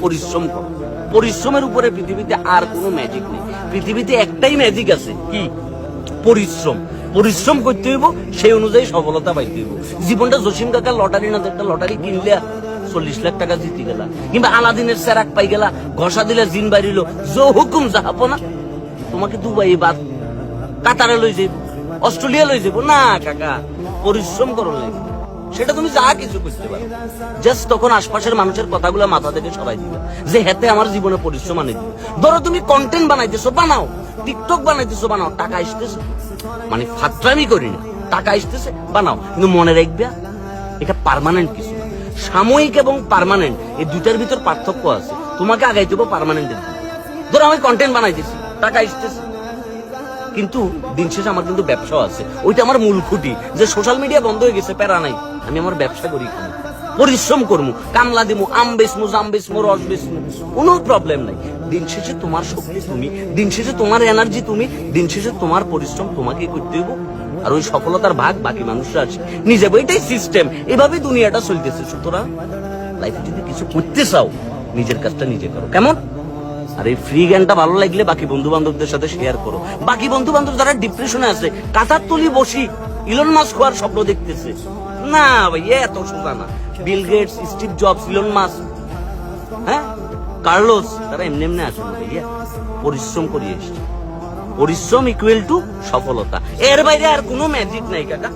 পরিশ্রম করো। পরিশ্রমের উপরে পৃথিবীতে আর কোনো ম্যাজিক নেই। পৃথিবীতে একটাই ম্যাজিক আছে, কি? পরিশ্রম। পরিশ্রম করতে হইব, সেই অনুযায়ী সফলতা পাইতে হইব। জীবনটা জসিম কাকার লটারি না, একটা লটারি কিনলে 40 লাখ টাকা জিতে গেলা, কিংবা আলাদিনের সেরাক পাই গেলা, ঘষা দিলে জিন বাইরিল, জো হুকুম যাহাবো না। তোমাকে দুবাই বাদ কাতারে লই যাইব, অস্ট্রেলিয়া লই যাবো না কাকা। পরিশ্রম করো লাগবে, সেটা তুমি যা কিছু বুঝতে পারো। জাস্ট তখন আশপাশের মানুষের কথাগুলো মাথা থেকে সরাই দিবে যে হেতে আমার জীবনে পরিশ্রম আনে দিবে। ধরো তুমি কন্টেন্ট বানাইতেছো, বানাও। টিকটক বানাইতেছো, বানাও। টাকা আসতেছে, মানে ফাত্রামি করি না, টাকা আসতেছে, বানাও। কিন্তু মনে রাখবে, এটা পার্মানেন্ট কিছু না। সাময়িক এবং পার্মানেন্ট, এই দুইটার ভিতর পার্থক্য আছে। তোমাকে আগাইতে হবে পার্মানেন্টের দিকে। ধরো আমি কন্টেন্ট বানাইতেছি, টাকা আসতেছে, কিন্তু দিন শেষে আমার কিন্তু ব্যবসাও আছে। ওইটা আমার মূল খুঁটি, যে সোশ্যাল মিডিয়া বন্ধ হয়ে গেছে, প্যারা নাই, আমি আমার ব্যবসা করি, পরিশ্রম করবো, কামলা দিমু, আম বেচমু, জাম বেচমু, রস বেচমু, কোনো প্রবলেম নাই। দিন শেষে তোমার শক্তি তুমি, দিন শেষে তোমার এনার্জি তুমি, দিন শেষে তোমার পরিশ্রম তোমাকে করতে হইব। আর ওই সফলতার ভাগ বাকি মানুষরা আছে নিজে। এটাই সিস্টেম, এভাবে দুনিয়াটা চলতেছে। সুতরাং লাইফে যদি কিছু করতে চাও, নিজের কাজটা নিজে করো। কেমন? আর এই ফ্রি জ্ঞানটা ভালো লাগলে বাকি বন্ধু বান্ধবদের সাথে শেয়ার করো। বাকি বন্ধু বান্ধব যারা ডিপ্রেশনে আছে, কাঁথার তলি বসি ইলন মাস্ক হওয়ার স্বপ্ন দেখতেছে, না ভাই এত সোজা না। Bill Gates, Steve Jobs, Elon Musk, হ্যাঁ, কার্লোস, তারা এমনি এমনি আসে না ভাইয়া, পরিশ্রম করিয়ে এসছে। পরিশ্রম ইকুয়াল টু সফলতা, এর বাইরে আর কোনো ম্যাজিক নাই কাকা।